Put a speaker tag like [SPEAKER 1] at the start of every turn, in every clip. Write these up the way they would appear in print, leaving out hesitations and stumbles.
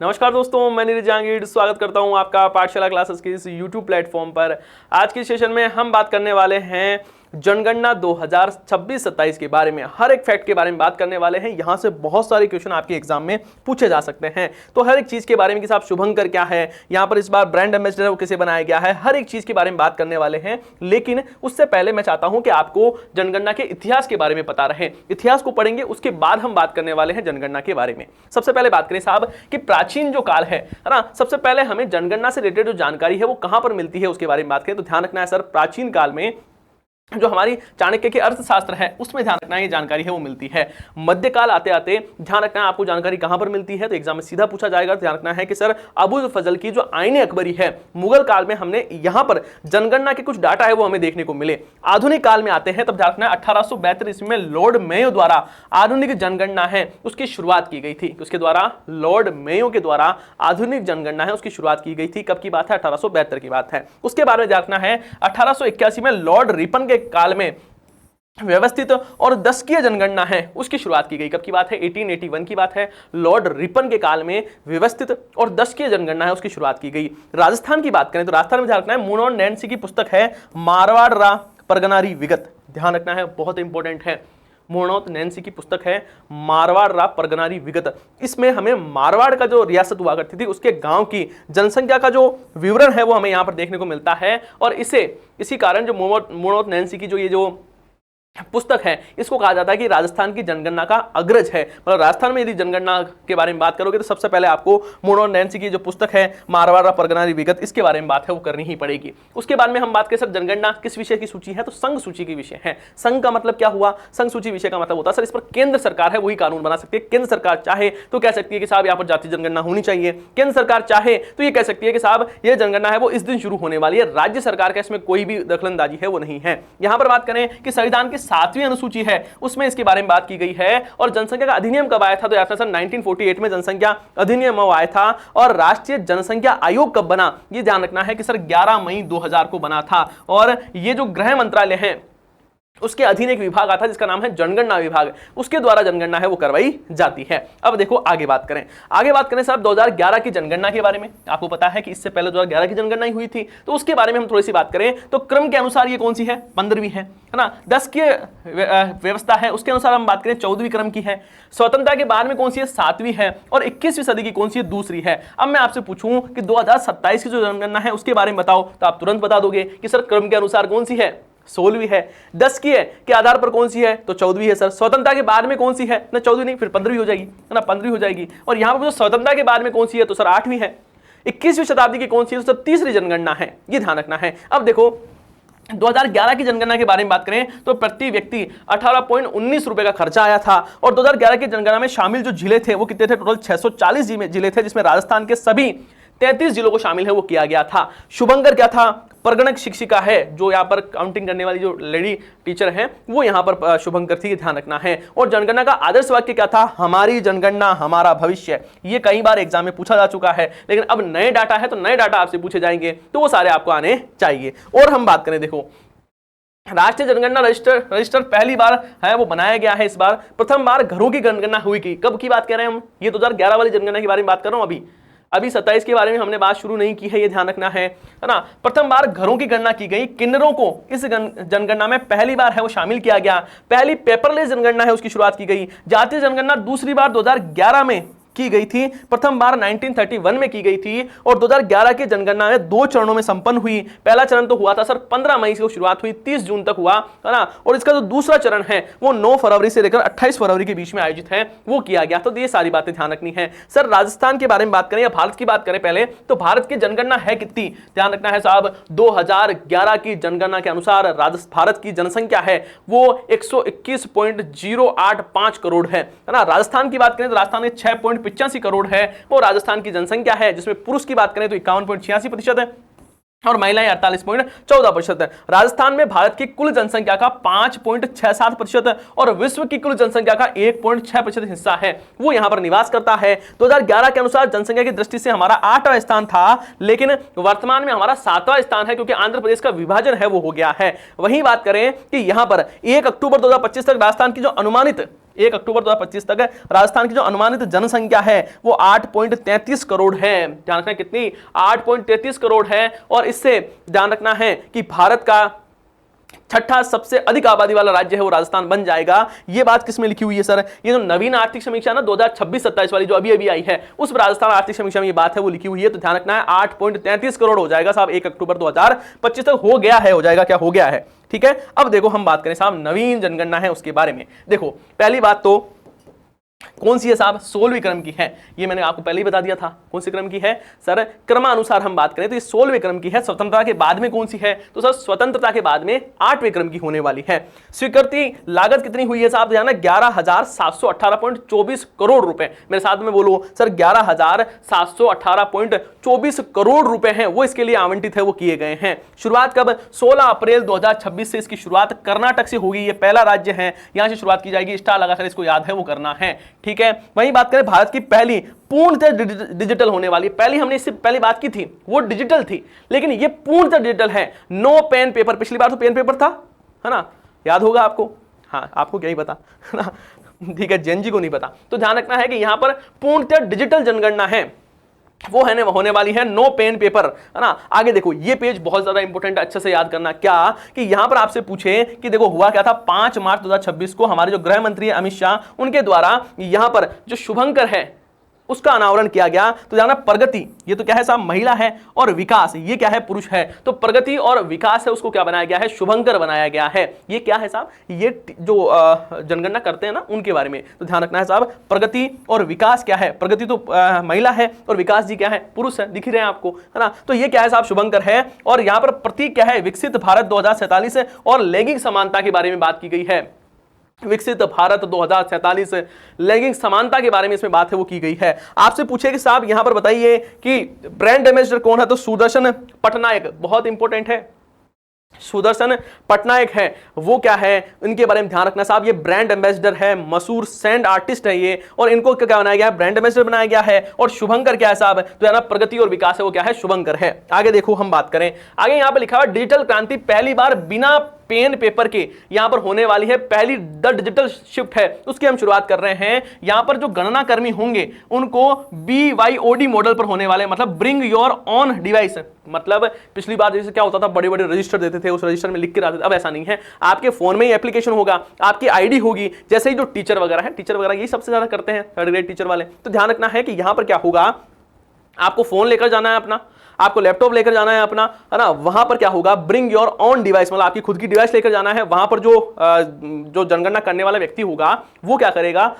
[SPEAKER 1] नमस्कार दोस्तों, मैं नीरज जहांगीर स्वागत करता हूं आपका पाठशाला क्लासेस के इस YouTube प्लेटफॉर्म पर। आज के सेशन में हम बात करने वाले हैं जनगणना 2026-27 के बारे में। हर एक फैक्ट के बारे में बात करने वाले हैं। यहां से बहुत सारे क्वेश्चन आपके एग्जाम में पूछे जा सकते हैं, तो हर एक चीज के बारे में कि साहब शुभंकर क्या है, यहां पर इस बार ब्रांड एम्बेसडर को कैसे बनाया गया है, हर एक चीज के बारे में बात करने वाले हैं। लेकिन उससे पहले मैं चाहता हूं कि आपको जनगणना के इतिहास के बारे में पता रहे। इतिहास को पढ़ेंगे, उसके बाद हम बात करने वाले हैं जनगणना के बारे में। सबसे पहले बात करें साहब कि प्राचीन जो काल है ना, सबसे पहले हमें जनगणना से रिलेटेड जो जानकारी है वो कहां पर मिलती है उसके बारे में बात करें तो ध्यान रखना है सर, प्राचीन काल में जो हमारी चाणक्य के अर्थशास्त्र है उसमें ध्यान रखना है, ये जानकारी है वो मिलती है। मध्यकाल आते आते ध्यान रखना है आपको जानकारी कहां पर मिलती है, तो एग्जाम में सीधा पूछा जाएगा। ध्यान रखना है कि सर अबुल फजल की जो आईने अकबरी है मुगल काल में हमने यहां पर जनगणना के कुछ डाटा है वो हमें देखने को मिले। आधुनिक काल में आते हैं तब ध्यान रखना है 1872 ईस्वी में लॉर्ड मेयो द्वारा आधुनिक जनगणना है उसकी शुरुआत की गई थी। उसके द्वारा लॉर्ड मेयो के द्वारा आधुनिक जनगणना है उसकी शुरुआत की गई थी। कब की बात है? 1872 की बात है। उसके बारे में ध्यान रखना है 1881 में लॉर्ड रिपन के काल में व्यवस्थित और दशकीय जनगणना है उसकी शुरुआत की गई। कब की बात है? 1881 की बात है। लॉर्ड रिपन के काल में व्यवस्थित और दशकीय जनगणना है उसकी शुरुआत की गई। राजस्थान की बात करें तो राजस्थान में ध्यान रखना है मुनोन नैन्सी की पुस्तक है मारवाड़ रा परगनारी विगत। ध्यान रखना है, बहुत इंपॉर्टेंट है। मोहनोत नैन्सी की पुस्तक है मारवाड़ रा परगनारी विगत। इसमें हमें मारवाड़ का जो रियासत हुआ करती थी उसके गांव की जनसंख्या का जो विवरण है वो हमें यहां पर देखने को मिलता है। और इसी कारण जो मोहनोत नैन्सी की जो ये जो पुस्तक है इसको कहा जाता है कि राजस्थान की जनगणना का अग्रज है। मतलब राजस्थान में यदि जनगणना के बारे में बात करोगे तो सबसे पहले आपको मोनोन नैन्सी की जो पुस्तक है मारवाड़ परगनारी विगत इसके बारे में बात है वो करनी ही पड़ेगी। उसके बाद में हम बात करें सर जनगणना किस विषय की सूची है, तो संघ सूची की विषय है। संघ का मतलब क्या हुआ? संघ सूची विषय का मतलब होता है सर इस पर केंद्र सरकार है वही कानून बना सकती है। केंद्र सरकार चाहे तो कह सकती है कि साहब यहाँ पर जातीय जनगणना होनी चाहिए। केंद्र सरकार चाहे तो ये कह सकती है कि साहब ये जनगणना है वो इस दिन शुरू होने वाली है। राज्य सरकार का इसमें कोई भी दखलंदाजी है वो नहीं है। यहाँ पर बात करें कि संविधान की 7वीं अनुसूची है उसमें इसके बारे में बात की गई है। और जनसंख्या का अधिनियम कब आया था? तो याद है सर 1948 में जनसंख्या अधिनियम आया था। और राष्ट्रीय जनसंख्या आयोग कब बना? ये ध्यान रखना है कि सर 11 मई 2000 को बना था। और ये जो गृह मंत्रालय है उसके अधीन एक विभाग आता है जिसका नाम है जनगणना विभाग, उसके द्वारा जनगणना है वो करवाई जाती है। अब देखो आगे बात करें साहब 2011 की जनगणना के बारे में। आपको पता है कि इससे पहले 2011 की जनगणना ही हुई थी, तो उसके बारे में हम थोड़ी सी बात करें तो क्रम के अनुसार ये कौन सी है? 15वीं है ना। 10 की व्यवस्था है उसके अनुसार हम बात करें 14वीं क्रम की है। स्वतंत्रता के बाद में कौन सी है? 7वीं है। और 21वीं सदी की कौन सी है? दूसरी है। अब मैं आपसे पूछूं कि 2027 की जो जनगणना है उसके बारे में बताओ तो आप तुरंत बता दोगे कि सर क्रम के अनुसार कौन सी है? 16वीं है। 10 की है के आधार पर कौन सी है? तो 14वीं है सर। स्वतंत्रता के बाद में कौन सी है? ना 14वीं नहीं, फिर 15वीं हो जाएगी है ना, 15वीं हो जाएगी। और यहां पर जो स्वतंत्रता के बाद में कौन सी है? तो सर 8वीं है। 21वीं शताब्दी की कौन सी है? तो सर तीसरी जनगणना है। ये ध्यान रखना है। अब देखो 2011 की जनगणना के बारे में बात करें तो प्रति व्यक्ति 18.19 रुपए का खर्चा आया था। और 2011 की जनगणना में शामिल जो जिले थे वो कितने थे? टोटल 640 जिले थे, जिसमें राजस्थान के सभी 33 जिलों को शामिल है वो किया गया था। शुभंकर क्या था? परगणक शिक्षिका है, जो यहाँ पर काउंटिंग करने वाली जो लेडी टीचर है वो यहाँ पर शुभंकर थी, ध्यान रखना है। और जनगणना का आदर्श वाक्य क्या था? हमारी जनगणना हमारा भविष्य। ये कई बार एग्जाम में पूछा जा चुका है, लेकिन अब नए डाटा है तो नए डाटा आपसे पूछे जाएंगे तो वो सारे आपको आने चाहिए। और हम बात करें, देखो राष्ट्रीय जनगणना रजिस्टर पहली बार है वो बनाया गया है। इस बार प्रथम बार घरों की जनगणना हुई की। कब की बात कर रहे हैं हम? ये 2011 वाली जनगणना के बारे में बात कर रहा हूं। अभी 27 के बारे में हमने बात शुरू नहीं की है, ये ध्यान रखना है ना। प्रथम बार घरों की गणना की गई। किन्नरों को इस जनगणना में पहली बार है वो शामिल किया गया। पहली पेपरलेस जनगणना है उसकी शुरुआत की गई। जातीय जनगणना दूसरी बार 2011 में की गई थी, प्रथम बार 1931 में की गई थी। और 2011 की जनगणना में 2 चरणों में संपन्न हुई। पहला चरण तो हुआ था सर 15 मई से शुरुआत हुई, 30 जून तक हुआ है ना। और इसका जो दूसरा चरण है वो 9 फरवरी से लेकर 28 फरवरी के बीच में आयोजित है, वो किया गया। तो ये सारी बातें ध्यान रखनी है। सर राजस्थान के बारे में बात करें या भारत की बात करें पहले, तो भारत की जनगणना है कितनी? ध्यान रखना है साहब 2011 की जनगणना के अनुसार भारत की जनसंख्या है वो 121.085 करोड़ है ना। राजस्थान की बात करें तो राजस्थान में 6.85 करोड़ है वो राजस्थान की जनसंख्या है, जिसमें पुरुष की बात करें तो 51.86% है और महिलाएं 48.14% है। राजस्थान में भारत की कुल जनसंख्या का 5.67% और विश्व की कुल जनसंख्या का 1.6% हिस्सा है वो यहां पर निवास करता है। 2011 के अनुसार जनसंख्या की दृष्टि से हमारा 8वां स्थान था, लेकिन वर्तमान में हमारा 7वां स्थान है, क्योंकि आंध्र प्रदेश का विभाजन है वो हो गया है। वहीं बात करें कि यहां पर 1 अक्टूबर 2025 तक राजस्थान की जो अनुमानित 1 अक्टूबर 2025 तक राजस्थान की जो अनुमानित जनसंख्या है वो 8.33 करोड़ है। ध्यान रखना कितनी, 8.33 करोड़ है। और इससे ध्यान रखना है कि भारत का छठा सबसे अधिक आबादी वाला राज्य है वो राजस्थान बन जाएगा। ये बात किसमें लिखी हुई है सर? ये जो नवीन आर्थिक समीक्षा ना 2026-27 वाली जो अभी अभी आई है, उस राजस्थान आर्थिक समीक्षा में ये बात है वो लिखी हुई है। तो ध्यान रखना है 8.33 करोड़ हो जाएगा साहब 1 अक्टूबर 2025 तक। हो गया है, हो जाएगा क्या, हो गया है। ठीक है, अब देखो हम बात करें साहब नवीन जनगणना है उसके बारे में। देखो पहली बात तो कौन सी है साहब? 16वें क्रम की है। ये मैंने आपको पहले ही बता दिया था। कौन सी क्रम की है सर? क्रमानुसार हम बात करें तो ये 16वें क्रम की है। स्वतंत्रता के बाद में कौन सी है? तो सर स्वतंत्रता के बाद में 8वें क्रम की होने वाली है। स्वीकृति लागत कितनी हुई है साहब? ध्यान है 11,718.24 करोड़ रुपए। मेरे साथ में बोलो सर, 11,718.24 करोड़ रुपए हैं वो इसके लिए आवंटित है, वो किए गए हैं। शुरुआत कब? 16 अप्रैल 2026 से इसकी शुरुआत कर्नाटक से होगी। ये पहला राज्य है, यहां से शुरुआत की जाएगी। स्टार लगाकर इसको याद है वो करना है। ठीक है, वहीं बात करें भारत की पहली पूर्णतः डिजिटल होने वाली, पहली हमने इससे पहले बात की थी वो डिजिटल थी, लेकिन ये पूर्णतः डिजिटल है। No pen paper. पिछली बार तो पेन पेपर था, है ना, याद होगा आपको। हाँ, आपको क्या ही पता, है ना। ठीक है, जेन जी को नहीं पता। तो ध्यान रखना है कि यहां पर पूर्णतः डिजिटल जनगणना है वो है होने वाली है, नो पेन पेपर, है ना। आगे देखो ये पेज बहुत ज्यादा इंपॉर्टेंट, अच्छे से याद करना। क्या कि यहां पर आपसे पूछे कि देखो हुआ क्या था, 5 मार्च 2026 को हमारे जो गृह मंत्री अमित शाह उनके द्वारा यहां पर जो शुभंकर है उसका अनावरण किया गया। तो जाना प्रगति, ये तो क्या है साहब? महिला है, और विकास ये क्या है? पुरुष है। तो प्रगति और विकास है उसको क्या बनाया गया है? शुभंकर बनाया गया है। ये क्या है साहब? ये जो जनगणना करते हैं ना उनके बारे में। तो ध्यान रखना है साहब, प्रगति और विकास क्या है? प्रगति तो महिला है और विकास जी क्या है? पुरुष है। दिख रहे हैं आपको, है ना। तो ये क्या है साहब? शुभंकर है। और यहां पर प्रतीक क्या है? विकसित भारत 2047 और लैंगिक समानता के बारे में बात की गई है। विकसित भारत 2047 लैंगिक समानता के बारे में इसमें बात है वो की गई है। आपसे पूछे कि साहब यहां पर बताइए कि ब्रांड एम्बेसडर कौन है? तो सुदर्शन पटनायक, बहुत इंपॉर्टेंट है। सुदर्शन पटनायक है वो क्या है? इनके बारे में ध्यान रखना साहब। ये ब्रांड एम्बेसडर है, मशहूर सैंड आर्टिस्ट है ये, और इनको क्या बनाया गया है? ब्रांड एम्बेसडर बनाया गया है। और शुभंकर क्या है साहब? तो यार प्रगति और विकास है वो क्या है? शुभंकर है। आगे देखो हम बात करें, आगे यहां पर लिखा हुआ डिजिटल क्रांति पहली बार बिना पेन पेपर के यहां पर होने वाली है। पहली द डिजिटल शिफ्ट है उसकी हम शुरुआत कर रहे हैं। यहां पर जो गणना कर्मी होंगे उनको BYOD मॉडल पर होने वाले, मतलब ब्रिंग योर ऑन डिवाइस। मतलब पिछली बार जैसे क्या होता था, बड़े बड़े रजिस्टर देते थे, उस रजिस्टर में लिख के आते थे। अब ऐसा नहीं है, आपके फोन में ही एप्लीकेशन होगा, आपकी आईडी होगी। जैसे ही जो टीचर वगैरह है, टीचर वगैरह यही सबसे ज्यादा करते हैं, 3rd ग्रेड टीचर वाले। तो ध्यान रखना है कि यहां पर क्या होगा, आपको फोन लेकर जाना है अपना, आपको लैपटॉप लेकर जाना है अपना, है ना। वहां पर क्या होगा? ब्रिंग योर ऑन डिवाइस, मतलब आपकी खुद की डिवाइस लेकर जाना है। वहां पर जो जनगणना करने वाला व्यक्ति होगा वो क्या करेगा,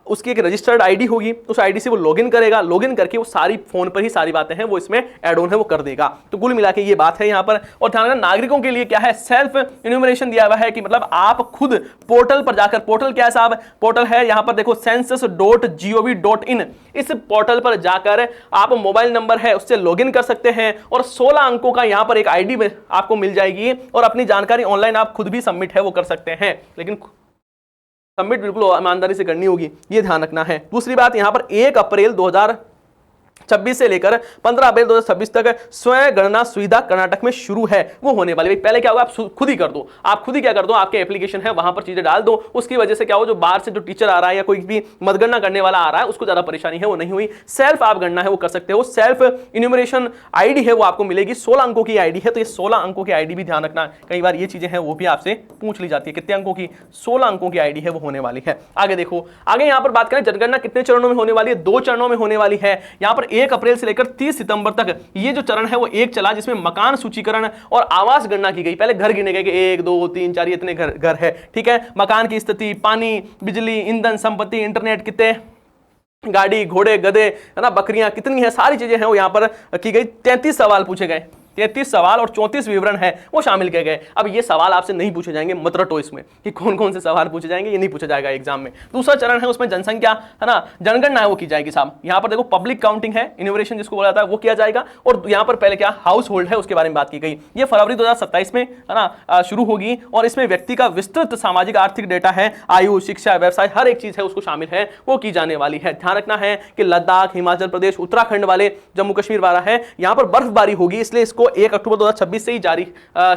[SPEAKER 1] उसकी एक रजिस्टर्ड आईडी होगी, उस आईडी से वो लॉगिन करेगा। लॉगिन करके वो सारी फोन पर ही सारी बातें हैं वो इसमें ऐड ऑन है वो कर देगा। तो कुल मिला के ये बात है यहाँ पर। और ध्यान रखना नागरिकों के लिए क्या है? सेल्फ इन्यूमरेशन दिया हुआ है कि मतलब आप खुद पोर्टल पर जाकर, पोर्टल क्या है साहब? पोर्टल है यहाँ पर देखो census.gov.in, इस पोर्टल पर जाकर आप मोबाइल नंबर है उससे लॉगिन कर सकते हैं और 16 अंकों का यहाँ पर एक आईडी आपको मिल जाएगी और अपनी जानकारी ऑनलाइन आप खुद भी सबमिट है वो कर सकते हैं, लेकिन सबमिट बिल्कुल ईमानदारी से करनी होगी, ये ध्यान रखना है। दूसरी बात, यहां पर 1 अप्रैल 2026 से लेकर 15 अप्रैल 2026 तक स्वयं गणना सुविधा कर्नाटक में शुरू है वो होने वाली। पहले क्या होगा, आप खुद ही कर दो, आप खुद ही क्या कर दो, आपके एप्लीकेशन है वहां पर चीजें डाल दो। उसकी वजह से क्या हो, जो बाहर से जो टीचर आ रहा है या कोई भी मतगणना करने वाला आ रहा है उसको ज्यादा परेशानी है वो नहीं हुई। सेल्फ आप गणना है वो कर सकते हो। सेल्फ इन्यूमरेशन आईडी है वो आपको मिलेगी, 16 अंकों की आईडी है। तो ये 16 अंकों की आईडी भी ध्यान रखना, कई बार ये चीजें हैं वो भी आपसे पूछ ली जाती है। कितने अंकों की? 16 अंकों की आईडी है वो होने वाली है। आगे देखो, आगे यहां पर बात करें जनगणना कितने चरणों में होने वाली है? 2 चरणों में होने वाली है। यहां पर 1 अप्रैल से लेकर 30 सितंबर तक ये जो चरण है वो एक चला, जिसमें मकान सूचीकरण और आवास गणना की गई। पहले घर गिने गए कि 1 2 3 4 इतने घर है, ठीक है। मकान की स्थिति, पानी, बिजली, ईंधन, संपत्ति, इंटरनेट, कितने गाड़ी, घोड़े, गधे, है ना, बकरियां कितनी है, सारी चीजें हैं वो यहां पर की गई। 33 सवाल पूछे गए, 33 सवाल और 34 विवरण है वो शामिल किए गए। अब ये सवाल आपसे नहीं पूछे जाएंगे, मत रटो इसमें कि कौन कौन से सवाल पूछे जाएंगे, ये नहीं पूछा जाएगा एग्जाम में। दूसरा चरण है उसमें जनसंख्या, है ना, जनगणना है वो की जाएगी साहब। यहाँ पर देखो पब्लिक काउंटिंग है, इन्यूमरेशन जिसको बोला जाता है वो किया जाएगा। और यहाँ पर पहले क्या हाउस होल्ड है उसके बारे में बात की गई। ये फरवरी 2027 में, है ना, शुरू होगी और इसमें व्यक्ति का विस्तृत सामाजिक आर्थिक डेटा है, आयु, शिक्षा, व्यवसाय, हर एक चीज है उसको शामिल है वो की जाने वाली है। ध्यान रखना है कि लद्दाख, हिमाचल प्रदेश, उत्तराखंड वाले, जम्मू कश्मीर वाला है, यहाँ पर बर्फबारी होगी, इसलिए इसको 1 अक्टूबर 2026 से ही जारी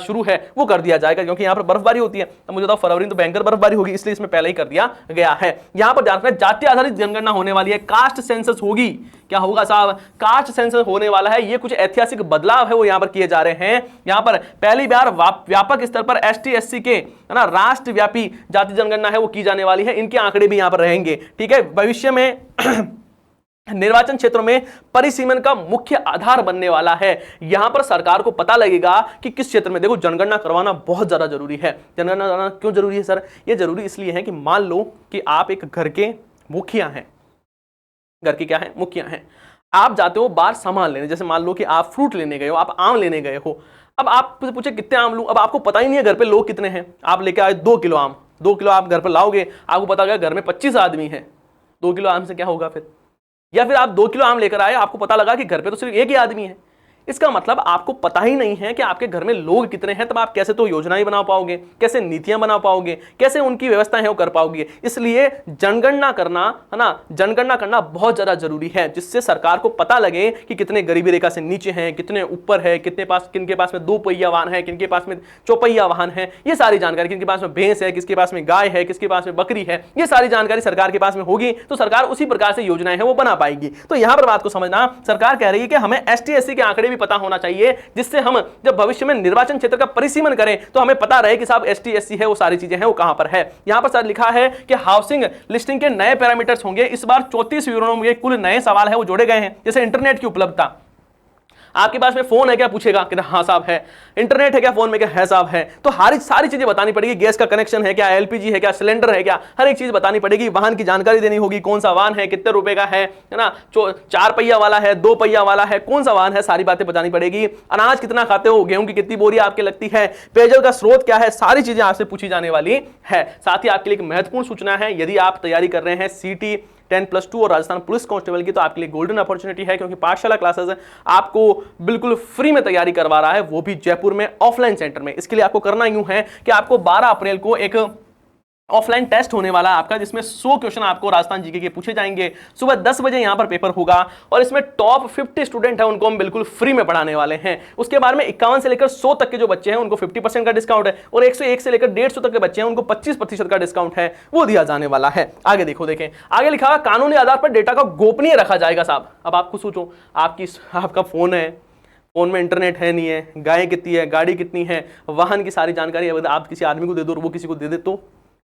[SPEAKER 1] शुरू है वो कर दिया जाएगा, क्योंकि यहाँ पर बर्फबारी होती है। तो मुझे बताओ फरवरी तो भयंकर बर्फबारी होगी, इसलिए इसमें पहले ही कर दिया गया है। यहाँ पर ध्यान रखना, जाति आधारित जनगणना होने वाली है, कास्ट सेंसस होगी। क्या होगा साहब? कास्ट सेंसस होने वाला है। ये कुछ ऐतिहासिक बदलाव है वो यहाँ पर किए जा रहे हैं। यहाँ पर पहली बार व्यापक स्तर पर ST SC के है ना राष्ट्रव्यापी जाति जनगणना है वो की जाने वाली है। इनके आंकड़े भी यहाँ पर रहेंगे। ठीक है, भविष्य में निर्वाचन क्षेत्रों में परिसीमन का मुख्य आधार बनने वाला है। यहां पर सरकार को पता लगेगा कि किस क्षेत्र में, देखो जनगणना करवाना बहुत ज्यादा जरूरी है। जनगणना करवाना क्यों जरूरी है सर? ये जरूरी इसलिए है कि मान लो कि आप एक घर के मुखिया हैं, घर के क्या है? मुखिया हैं। आप जाते हो बाहर सामान लेने, जैसे मान लो कि आप फ्रूट लेने गए हो, आप आम लेने गए हो। अब आप पूछे कितने आम लूं, अब आपको पता ही नहीं है घर पे लोग कितने हैं। आप लेके आए 2 किलो आम, 2 किलो आप घर पर लाओगे, आपको पता लगा घर में 25 आदमी हैं। 2 किलो आम से क्या होगा फिर? या फिर आप 2 किलो आम लेकर आए, आपको पता लगा कि घर पे तो सिर्फ एक ही आदमी है। इसका मतलब आपको पता ही नहीं है कि आपके घर में लोग कितने हैं। तब आप कैसे तो योजनाएं बना पाओगे, कैसे नीतियां बना पाओगे, कैसे उनकी व्यवस्थाएं है वो कर पाओगे। इसलिए जनगणना करना है ना, जनगणना करना बहुत ज्यादा जरूरी है, जिससे सरकार को पता लगे कि कितने गरीबी रेखा से नीचे हैं, कितने ऊपर है, कितने पास, किनके पास में 2 पहिया वाहन है, किनके पास में चौपहिया वाहन है। ये सारी जानकारी, किनके पास में भैंस है, किसके पास में गाय है, किसके पास में बकरी है, ये सारी जानकारी सरकार के पास में होगी तो सरकार उसी प्रकार से योजनाएं है वो बना पाएगी। तो यहां पर बात को समझना, सरकार कह रही है कि हमें ST SC के आंकड़े भी पता होना चाहिए, जिससे हम जब भविष्य में निर्वाचन क्षेत्र का परिसीमन करें तो हमें पता रहे कि साहब ST SC है वो सारी चीजें हैं वो कहां पर है। यहां पर सर लिखा है कि हाउसिंग लिस्टिंग के नए पैरामीटर्स होंगे। इस बार 34 विवरणों में कुल नए सवाल है वो जोड़े गए हैं, जैसे इंटरनेट की उपलब्धता। आपके पास में फोन है क्या? पूछेगा कि हाँ साहब है। इंटरनेट है क्या फोन में? क्या है साहब है। तो सारी चीजें बतानी पड़ेगी। गैस का कनेक्शन है क्या, LPG है क्या, सिलेंडर है क्या, हर एक चीज बतानी पड़ेगी। वाहन की जानकारी देनी होगी, कौन सा वाहन है, कितने रुपए का है ना, 4 पहिया वाला है, 2 पहिया वाला है, कौन सा वाहन है, सारी बातें बतानी पड़ेगी। अनाज कितना खाते हो, गेहूं की कितनी बोरी आपके लगती है, पेयजल का स्रोत क्या है, सारी चीजें आपसे पूछी जाने वाली है। साथ ही आपके लिए एक महत्वपूर्ण सूचना है, यदि आप तैयारी कर रहे हैं CT 10+2 और राजस्थान पुलिस कांस्टेबल की, तो आपके लिए गोल्डन अपॉर्चुनिटी है, क्योंकि पाठशाला क्लासेस आपको बिल्कुल फ्री में तैयारी करवा रहा है, वो भी जयपुर में ऑफलाइन सेंटर में। इसके लिए आपको करना यूं है कि आपको 12 अप्रैल को एक ऑफलाइन टेस्ट होने वाला है आपका, जिसमें 100 क्वेश्चन आपको राजस्थान जीके के पूछे जाएंगे। सुबह 10 बजे यहां पर पेपर होगा और इसमें टॉप 50 स्टूडेंट है उनको हम बिल्कुल फ्री में पढ़ाने वाले हैं। उसके बाद में 51 से लेकर 100 तक के जो बच्चे हैं उनको 50% का डिस्काउंट है, और 101 से लेकर 150 तक के बच्चे हैं उनको 25% का डिस्काउंट है वो दिया जाने वाला है। आगे देखो, देखें आगे लिखा हुआ, कानूनी आधार पर डेटा को गोपनीय रखा जाएगा। साहब अब आपको सोचो, आपका फोन है, फोन में इंटरनेट है नहीं है, गाय कितनी है, गाड़ी कितनी है, वाहन की सारी जानकारी अगर आप किसी आदमी को दे दो और वो किसी को दे दे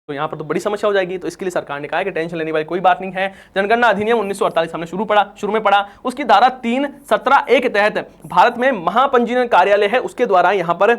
[SPEAKER 1] तो यहाँ पर तो बड़ी समस्या हो जाएगी। तो इसके लिए सरकार ने कहा है कि टेंशन लेने वाली कोई बात नहीं है। जनगणना अधिनियम 1948 हमने शुरू में पढ़ा, उसकी धारा 3(17)(a) के तहत भारत में महापंजीकरण कार्यालय है, उसके द्वारा यहाँ पर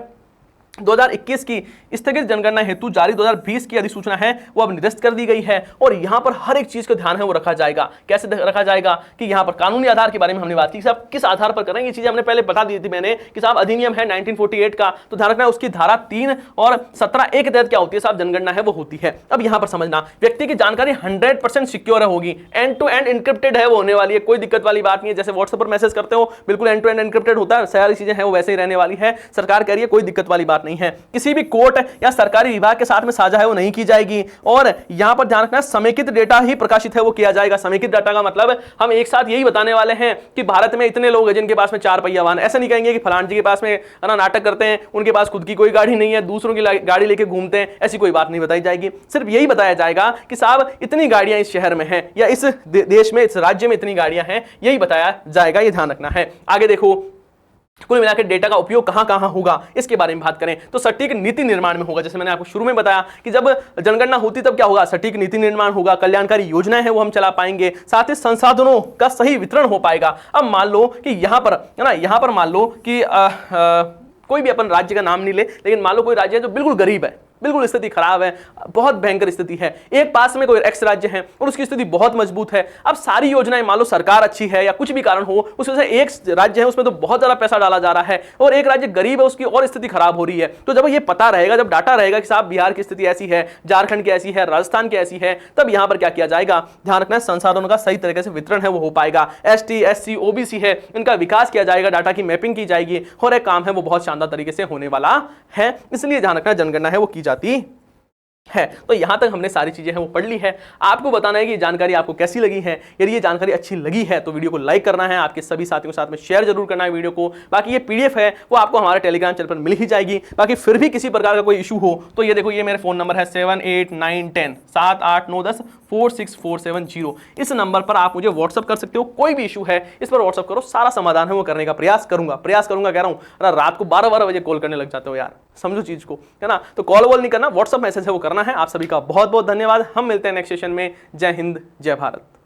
[SPEAKER 1] 2021 की स्थगित जनगणना हेतु जारी 2020 की अधिसूचना है वो अब निरस्त कर दी गई है। और यहां पर हर एक चीज का ध्यान है वो रखा जाएगा। कैसे रखा जाएगा कि यहां पर कानूनी आधार के बारे में हमने बात की, साहब किस आधार पर करेंगे, ये चीजें हमने पहले बता दी थी मैंने कि साहब अधिनियम है 1948 का, तो ध्यान रखना है उसकी धारा 3 और 17(a) के तहत क्या होती है साहब, जनगणना है वो होती है। अब यहां पर समझना, व्यक्ति की जानकारी 100% सिक्योर होगी, एंड टू एंड इनक्रिप्टेड है वो होने वाली है, कोई दिक्कत वाली बात नहीं है। जैसे व्हाट्सएप पर मैसेज करते हो बिल्कुल एंड टू एंड इनक्रिप्टेड होता है, सारी चीजें हैं वो वैसे ही रहने वाली है। सरकार कह रही है कोई दिक्कत वाली बात नहीं है, किसी भी कोर्ट या सरकारी विभाग के साथ में साझा है वो नहीं की जाएगी। और यहां पर ध्यान रखना, समेकित डेटा ही प्रकाशित है वो किया जाएगा। समेकित डेटा का मतलब हम एक साथ यही बताने वाले हैं कि भारत में इतने लोग हैं जिनके पास में 4 पहिया वाहन, ऐसा नहीं कहेंगे कि फलान जी के पास में नाटक करते हैं, उनके पास खुद की कोई गाड़ी नहीं है, दूसरों की गाड़ी लेके घूमते हैं, ऐसी कोई बात नहीं बताई जाएगी। सिर्फ यही बताया जाएगा कि साहब इतनी गाड़ियां इस शहर में हैं या इस देश में, इस राज्य में इतनी गाड़ियां हैं, यही बताया जाएगा, ये ध्यान रखना है। आगे देखो, कुल मिलाकर डेटा का उपयोग कहां कहां होगा इसके बारे में बात करें तो सटीक नीति निर्माण में होगा। जैसे मैंने आपको शुरू में बताया कि जब जनगणना होती तब क्या होगा, सटीक नीति निर्माण होगा, कल्याणकारी योजनाएं हैं वो हम चला पाएंगे, साथ ही संसाधनों का सही वितरण हो पाएगा। अब मान लो कि यहां पर है ना, यहां पर मान लो कि कोई भी अपन राज्य का नाम नहीं ले, लेकिन मान लो कोई राज्य है जो बिल्कुल गरीब है, बिल्कुल स्थिति खराब है, बहुत भयंकर स्थिति है। एक पास में कोई एक्स राज्य है और उसकी स्थिति बहुत मजबूत है। अब सारी योजनाएं, मान लो सरकार अच्छी है या कुछ भी कारण हो, उस वजह से एक राज्य है उसमें तो बहुत ज्यादा पैसा डाला जा रहा है और एक राज्य गरीब है उसकी और स्थिति खराब हो रही है। तो जब ये पता रहेगा, जब डाटा रहेगा कि साहब बिहार की स्थिति ऐसी है, झारखंड की ऐसी है, राजस्थान की ऐसी है, तब यहां पर क्या किया जाएगा, ध्यान रखना, संसाधनों का सही तरीके से वितरण है वो हो पाएगा। ST SC OBC है, इनका विकास किया जाएगा, डाटा की मैपिंग की जाएगी और एक काम है वो बहुत शानदार तरीके से होने वाला है। इसलिए ध्यान रखना, जनगणना है वो की जाती है। तो यहां तक हमने सारी चीजें हैं वो पढ़ ली है। आपको बताना है कि ये जानकारी आपको कैसी लगी है। यदि ये जानकारी अच्छी लगी है तो वीडियो को लाइक करना है, आपके सभी साथियों के साथ में शेयर जरूर करना है वीडियो को। बाकी ये पीडीएफ है वो आपको हमारे टेलीग्राम चैनल पर मिल ही जाएगी। बाकी फिर भी किसी प्रकार का कोई इशू हो तो ये देखो, ये मेरे फोन नंबर है 78910789104647 इस नंबर पर आप मुझे व्हाट्सअप कर सकते हो। कोई भी इशू है इस पर व्हाट्सअप करो, सारा समाधान है वो करने का प्रयास करूंगा कह रहा हूं। रात को 12-12 बजे कॉल करने लग जाते हो यार, समझो चीज को, है ना। तो कॉल वॉल नहीं करना, व्हाट्सअप मैसेज है वो करना है। आप सभी का बहुत बहुत धन्यवाद। हम मिलते हैं नेक्स्ट सेशन में। जय हिंद, जय भारत।